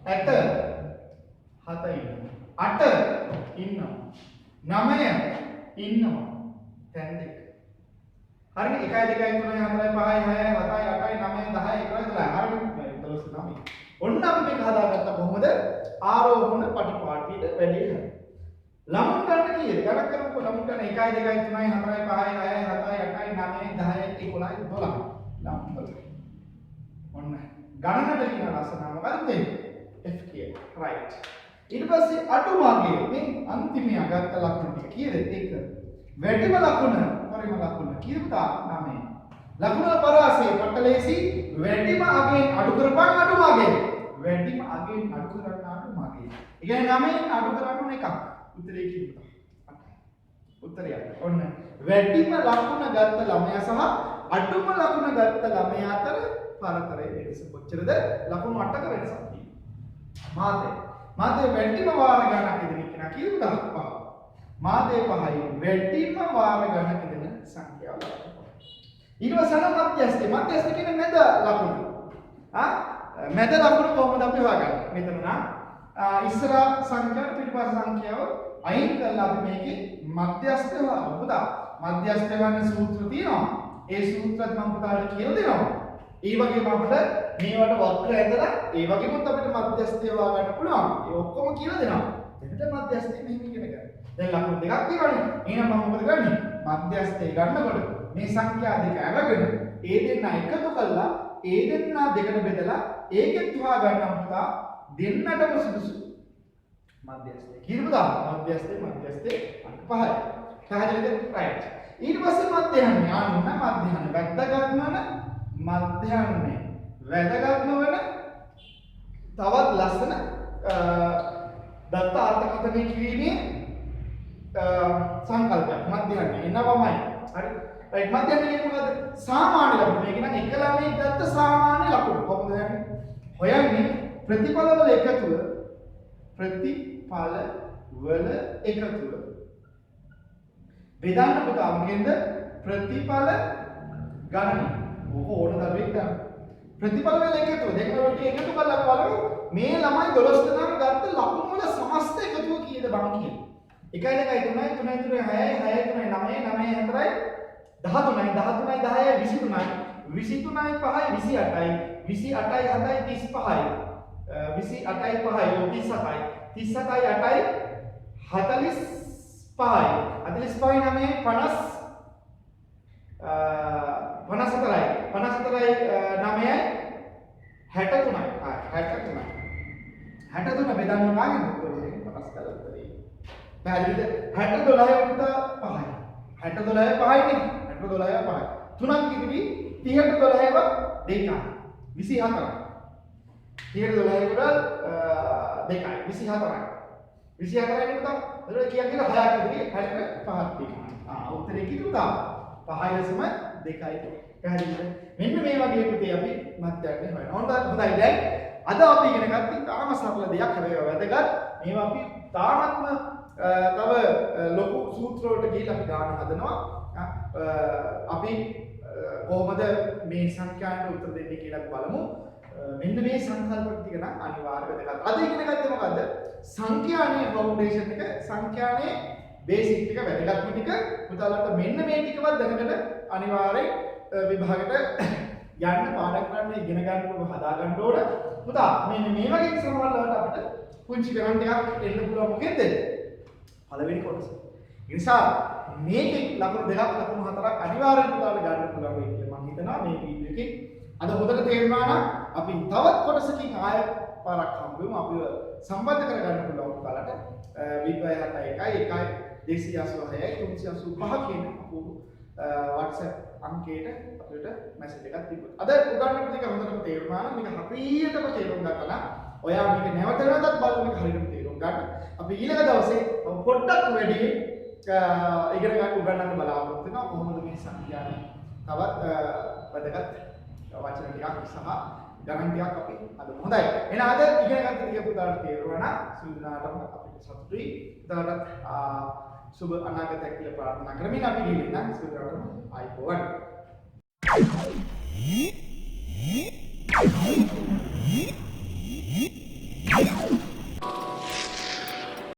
ඇට 7 ඉන්නවා. 8 ඉන්නවා. 9 ඉන්නවා. දැන් දෙක. හරිනේ 1 2 3 4 5 6 7 8 9 10 11 12 හරිනේ 12 9. ඔන්න අපි මේක හදාගත්තා කොහොමද? ආරෝහණ පටිපාටියට වැඩි හරි. ළමුන් ගන්න කීයද? ගණන් කරමුකෝ ළමුන් ගන්න 1 2 3 4 5 6 7 8 9 10 11 12. ළමුන් බලන්න. ඔන්න ගණනට කියන රසනාව මොකද්ද? F කියන. right. ඊට පස්සේ අඩු මාර්ගයේ මේ අන්තිමයේ අගත්ත ලකුණු ටික කීයද? 1. වැඩිම ලකුණ, පරිම ලකුණ කීයද? 9. ලකුණ පරාසය පටලේසි වැඩිම අගෙන් අඩු කරපන් අඩු මාර්ගයේ. වැඩිම අගෙන් අඩු කරන්න අඩු මාර්ගයේ. ඒ කියන්නේ 9න් අඩු කරන්න එකක්. උත්තරේ කීයද? උත්තරය. ඔන්න වැඩිම ලකුණ ගත්ත ළමයා සහ අඩුම ලකුණ ගත්ත ළමයා අතර පරතරයේ වෙනස කොච්චරද? ලකුණු 8ක වෙනසක් තියෙනවා. මාතේ වැඩිම වාර ගණනක් ඉදිරි කෙනා කීයද? 5. මාතේ 5යි වැඩිම වාර ගණනක් ඉදිරි සංඛ්‍යාව. ඊට පස්සේ මධ්‍යස්ථ කියන්නේ මැද ලකුණු. මැද ලකුණු කොහොමද අපි හොයාගන්නේ? මෙතන නම් ඉස්සර සංඛ්‍යාව පිටිපස්ස සංඛ්‍යාව අයින් කරලා අපි මේකේ මධ්‍යස්ථ හොයමු. පුතා මධ්‍යස්ථ ගන්න සූත්‍ර තියෙනවා. ඒ සූත්‍රත් මම පුතාට කියලා දෙනවා. ඒ වගේම අපිට මේවට වක්‍ර ඇඳලා ඒ වගේම අපිට මධ්‍යස්ථය හොයා ගන්න පුළුවන්. ඒ ඔක්කොම කියලා දෙනවා. එතන මධ්‍යස්ථය මෙහෙම ඉගෙන ගන්න. දැන් ලකුණු දෙකක් තියෙනවානේ. එහෙනම් මම මොකද කරන්නේ? මධ්‍යස්ථය ගන්නකොට මේ සංඛ්‍යා දෙක අරගෙන ඒ දෙන්න එකතු කරලා ඒ දෙන්න දෙකට බෙදලා ඒකෙත් හොයා ගන්නම් පුතා දෙන්නටම සුදුසු මධ්‍යස්ථය. කීයද? මධ්‍යස්ථය අංක 5යි. පැහැදිලිද? right. ඊට පස්සේ මධ්‍යහන්නේ අන්න මධ්‍යහන්නේ වැදගත්ම මධ්‍යහන්නේ වැදගත්ම වෙන තවත් ලස්සන දත්ත අර්ථකථනය කිරීමේ සංකල්පයක් මධ්‍යහන්නේ එනවමයි. හරි. right. මධ්‍යහන්නේ කියන්නේ මොකද්ද? සාමාන්‍ය ලකුණු. මේක නම් එක ළමයි ගත්ත සාමාන්‍ය ලකුණු. කොහොමද යන්නේ? හොයන්නේ ප්‍රතිඵල වල එකතුව බෙදන්න පුතා මොකෙන්ද? ප්‍රතිඵල ගණන. ඕක ඕන දරුවෙක් ගන්න. ප්‍රතිඵල වල එකතුව දෙක වලට එකතු කරලා බලමු මේ ළමයි 12 දෙනාම ගත්ත ලකුණු වල සමස්ත එකතුව කීයද බං කියලා. 1 2 3 3 3 6 6 3 9 9 4 13යි 13යි 10යි 23යි 5යි 28යි 28යි 7යි 35යි 28යි 5යි 37යි 37යි 8යි 45යි 45යි 9යි 50 54යි 54යි 9යි 63යි 63 බෙදන්න කාගෙන්ද? 50 කළා උත්තරේ. පැහැදිලිද? 60 12 උත්ත 5යි 60 12 5යිනේ 60 12 5යි 3ක් ඉදිරි 30ට 12ව 2යි 24යි 30ට 12ව 2යි 24යි 24යි පුතා එතකොට කියන්නේ 6ක් ඉදිරි 60ට 5ක් තියෙනවා. උත්තරේ කිව්වා 5.2යි. පැහැදිලිද? මෙන්න මේ වගේ පුතේ අපි මධ්‍යයන්නේ හොයනවා. හොඳයි දැන් අද අපි ඉගෙන ගත්තේ තාම සරල දෙයක් හැබැයි වැදගත්. මේවා අපි තාමත්ම තව ලොකු සූත්‍ර වලට ගිහිල්ලා අපි ගන්න හදනවා. අපි කොහොමද මේ සංඛ්‍යාවට උත්තර දෙන්නේ කියලා බලමු. මෙන්න මේ සංකල්ප ටික නම් අනිවාර්ය වැදගත්. අද ඉගෙන ගත්තේ මොකද්ද? සංඛ්‍යානේ ෆවුන්ඩේෂන් එක, සංඛ්‍යානේ බේසික් ටික වැදගත්ම ටික පුතාලට මෙන්න මේ ටිකවත් දැනගෙන අනිවාර්යෙන් විභාගෙට යන්න පාඩම් කරන්න ඉගෙන ගන්න හදා ගන්න ඕන. පුතා මෙන්න මේ වගේ සමහරවල්ලාට අපිට පුංචි ගණන් ටිකක් එන්න පුළුවන් මොකෙන්ද? පළවෙනි කොටස. ඒ නිසා මේකේ ලකුණු දෙකක් ලකුණු හතරක් අනිවාර්යෙන්ම පුතාලට ගන්න පුළුවන් වෙයි කියලා මම හිතනවා මේ වීඩියෝ එකේ. අද හොඳට තේරුණා නම් අපි තවත් කොටසකින් ආය පාරක් හම්බෙමු. අපිව සම්බන්ධ කරගන්න පුළුවන් පුතාලට 0.61 කියන WhatsApp අංකයට අපිට මැසේජ් එකක් තිබුණා. අද උගන්වපු ටික හොඳටම තේරුණා නම් මේක හරියටම තේරුම් ගත්තා නම් ඔයා මේක නැවත නැවතත් බලන එක හරියටම තේරුම් ගන්න. අපි ඊළඟ දවසේ පොඩ්ඩක් වැඩි ඉගෙන ගන්න උගන්වන්න බලාපොරොත්තු වෙනවා. කොහොමද මේ සංඛ්‍යාවේ තවත් වැදගත් වචන ටිකක් සහ ගණන් ටිකක් අපි අද හොඳයි. එහෙනම් අද ඉගෙන ගන්න ටික පුතාලට තේරුණා නම් සුදුනාටම අපිට සතුටුයි. පුතාලට සුබ අනාගතයක් කියලා ප්‍රාර්ථනා කරමින් අපි ගිහින් නම් සුබ ආයුබෝවන්.